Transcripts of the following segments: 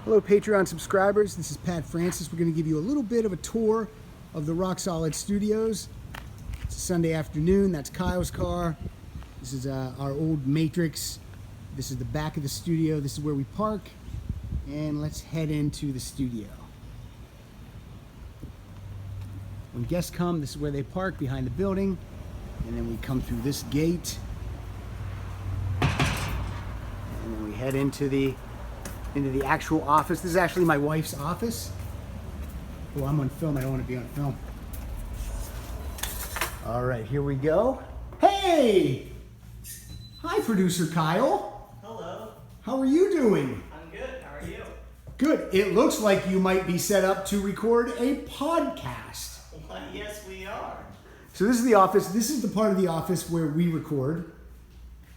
Hello Patreon subscribers, this is Pat Francis. We're going to give you a little bit of a tour of the Rock Solid Studios. It's a Sunday afternoon, that's Kyle's car. This is our old Matrix. This is the back of the studio, this is where we park. And let's head into the studio. When guests come, this is where they park, behind the building. And then we come through this gate. And then we head into the actual office. This is actually my wife's office. Oh, I'm on film. I don't want to be on film. All right, here we go. Hey! Hi, producer Kyle. Hello. How are you doing? I'm good. How are you? Good. It looks like you might be set up to record a podcast. Why, yes, we are. So this is the office. This is the part of the office where we record.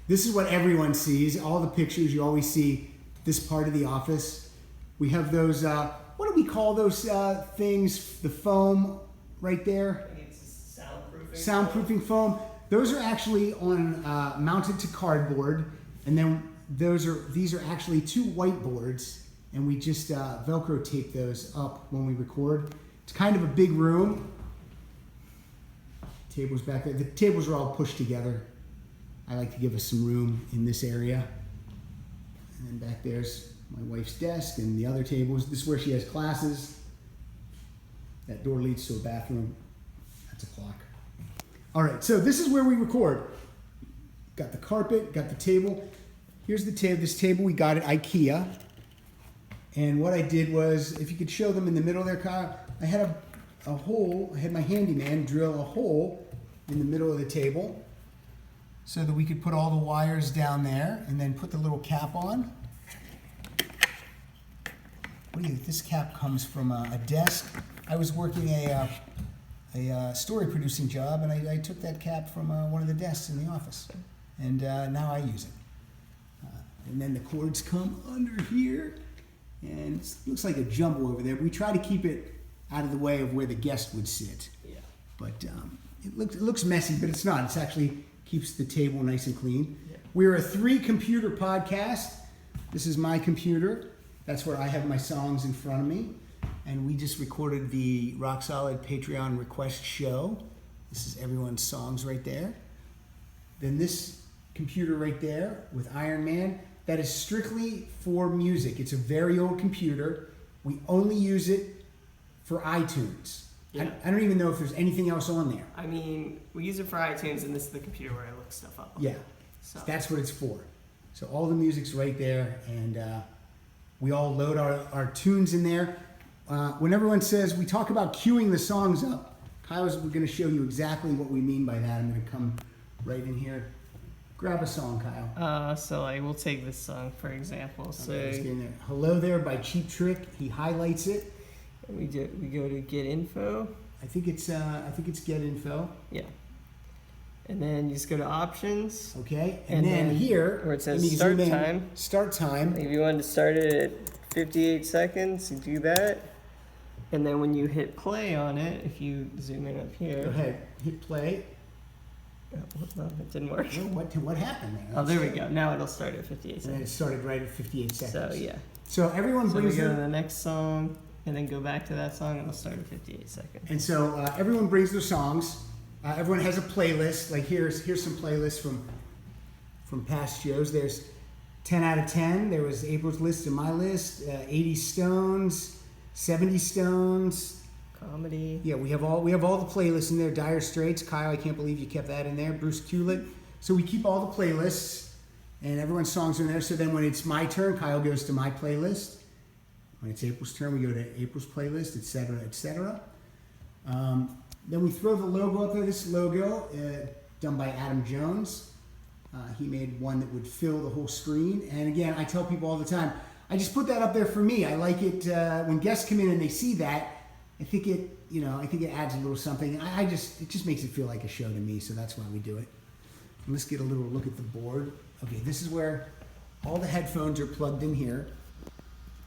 This is what everyone sees. All the pictures, you always see this part of the office. We have those, what do we call those things? The foam right there? I think it's soundproofing. Soundproofing foam. Those are actually on mounted to cardboard, and then these are actually two whiteboards, and we just Velcro tape those up when we record. It's kind of a big room. Tables back there. The tables are all pushed together. I like to give us some room in this area. And then back there's my wife's desk and the other tables. This is where she has classes. That door leads to a bathroom. That's a clock. All right, so this is where we record. Got the carpet, got the table. Here's the table. This table we got at IKEA. And what I did was, if you could show them in the middle there, Kyle, I had a hole. I had my handyman drill a hole in the middle of the table, so that we could put all the wires down there and then put the little cap on. What do you think? This cap comes from a desk. I was working a story producing job, and I took that cap from one of the desks in the office, and now I use it. And then the cords come under here, and it looks like a jumbo over there. But we try to keep it out of the way of where the guest would sit. Yeah. But it looks messy, but it's not. It's actually keeps the table nice and clean. Yeah. We're a 3-computer podcast. This is my computer. That's where I have my songs in front of me. And we just recorded the Rock Solid Patreon request show. This is everyone's songs right there. Then this computer right there with Iron Man, that is strictly for music. It's a very old computer. We only use it for iTunes. Yeah. I don't even know if there's anything else on there. I mean, we use it for iTunes, and this is the computer where I look stuff up on. Yeah, So that's what it's for. So all the music's right there, and we all load our tunes in there. When everyone says, we talk about queuing the songs up, Kyle's going to show you exactly what we mean by that. I'm going to come right in here. Grab a song, Kyle. so like we'll take this song for example. So Okay, let's get in there. Hello There by Cheap Trick. He highlights it. we go to get info. I think it's Get Info. Yeah. And then you just go to options. Okay, And then then here where it says let me start zoom in. time. Start time. If you wanted to start it at 58 seconds, you do that. And then when you hit play on it, if you zoom in up here. Go ahead, hit play. No, it didn't work. Well, what happened there? Oh, there we go. Now it'll start at 58 And then it seconds. started right at 58 seconds. So yeah. So everyone So we brings go to their, the next song, and then go back to that song, and it'll start at 58 seconds. and so everyone brings their songs. Everyone has a playlist. Like here's some playlists from past shows. There's 10 out of 10. There was April's list and my list. 80 Stones, 70 Stones. Comedy. Yeah, we have all the playlists in there. Dire Straits, Kyle, I can't believe you kept that in there. Bruce Kulick. So we keep all the playlists, and everyone's songs are in there. So then when it's my turn, Kyle goes to my playlist. When it's April's turn, we go to April's playlist, etc., etc. Then we throw the logo up there. This logo, done by Adam Jones. He made one that would fill the whole screen. And again, I tell people all the time, I just put that up there for me. I like it when guests come in and they see that. I think it adds a little something. It just makes it feel like a show to me. So that's why we do it. And let's get a little look at the board. Okay, this is where all the headphones are plugged in here.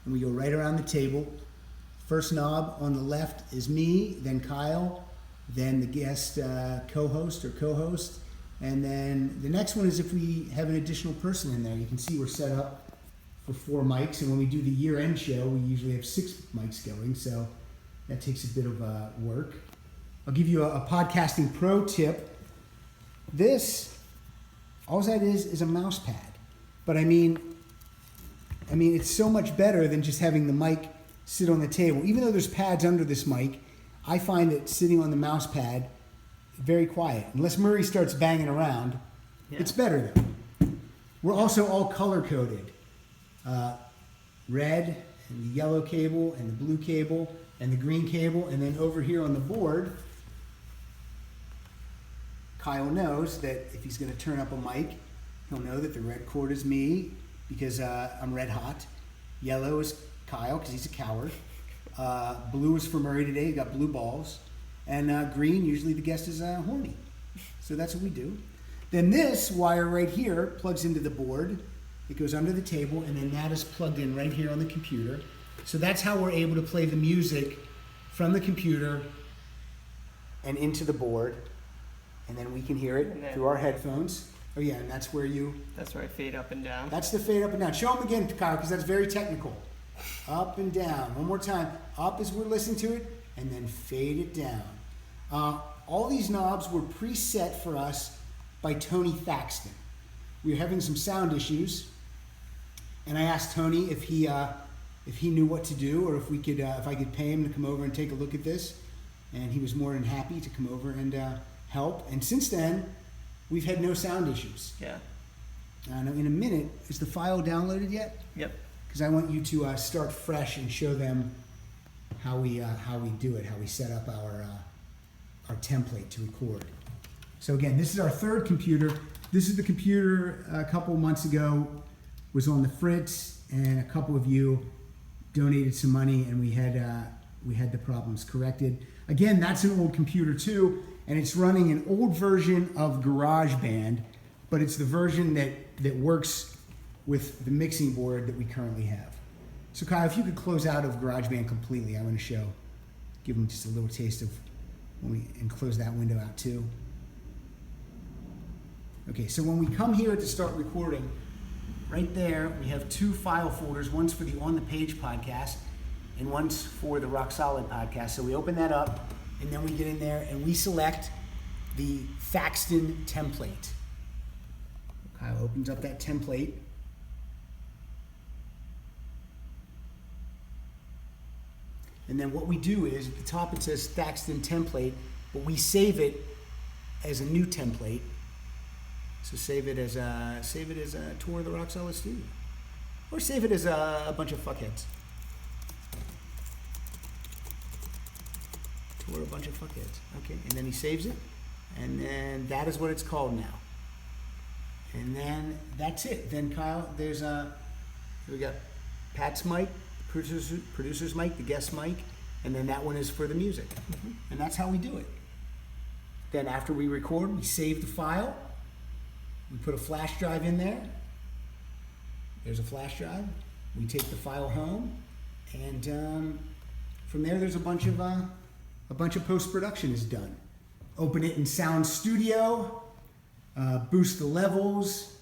And we go right around the table. First knob on the left is me, then Kyle, then the guest co-host or co-host. And then the next one is if we have an additional person in there. You can see we're set up for 4 mics, and when we do the year-end show, we usually have 6 mics going, so that takes a bit of work. I'll give you a podcasting pro tip. This, all that is a mouse pad. But I mean, it's so much better than just having the mic sit on the table. Even though there's pads under this mic, I find that sitting on the mouse pad, very quiet. Unless Murray starts banging around, it's better though. We're also all color-coded. Red, and the yellow cable, and the blue cable, and the green cable, and then over here on the board, Kyle knows that if he's going to turn up a mic, he'll know that the red cord is me because I'm red hot. Yellow is Kyle because he's a coward. Blue is for Murray today. He got blue balls. And green, usually the guest is horny. So that's what we do. Then this wire right here plugs into the board. It goes under the table, and then that is plugged in right here on the computer. So that's how we're able to play the music from the computer and into the board. And then we can hear it through our headphones. Oh yeah, and that's where That's where I fade up and down. That's the fade up and down. Show them again, Kyle, because that's very technical. Up and down. One more time. Up as we're listening to it, and then fade it down. All these knobs were preset for us by Tony Thaxton. We were having some sound issues, and I asked Tony if he knew what to do, or if I could pay him to come over and take a look at this. And he was more than happy to come over and help. And since then, we've had no sound issues. Yeah. In a minute, is the file downloaded yet? Yep. Because I want you to start fresh and show them how we do it, how we set up our template to record. So again, this is our third computer. This is the computer a couple months ago was on the fritz, and a couple of you donated some money, and we had the problems corrected. Again, that's an old computer too, and it's running an old version of GarageBand, but it's the version that works with the mixing board that we currently have. So Kyle, if you could close out of GarageBand completely, I want to give them just a little taste of and close that window out too. Okay, so when we come here to start recording, right there we have 2 file folders. One's for the On the Page podcast, and one's for the Rock Solid podcast. So we open that up, and then we get in there and we select the Thaxton template. Kyle opens up that template. And then what we do is, at the top it says Thaxton template, but we save it as a new template. So save it as a tour of the Rock Solid Studio, or save it as a bunch of fuckheads. Tour a bunch of fuckheads. Okay, and then he saves it, and then that is what it's called now. And then that's it. Then Kyle, we got Pat's mic, producer's mic, the guest mic, and then that one is for the music. Mm-hmm. And that's how we do it. Then after we record, we save the file. We put a flash drive in there. There's a flash drive. We take the file home, and from there, there's a bunch of post-production is done. Open it in Sound Studio, boost the levels,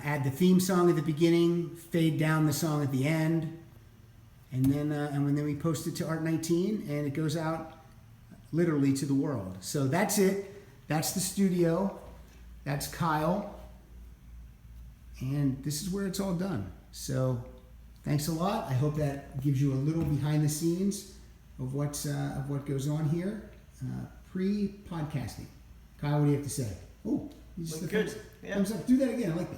add the theme song at the beginning, fade down the song at the end, and then we post it to Art19, and it goes out literally to the world. So that's it. That's the studio. That's Kyle. And this is where it's all done. So thanks a lot. I hope that gives you a little behind the scenes of what goes on here pre-podcasting. Kyle, what do you have to say? Oh, you just good. Yeah. Do that again. I like that.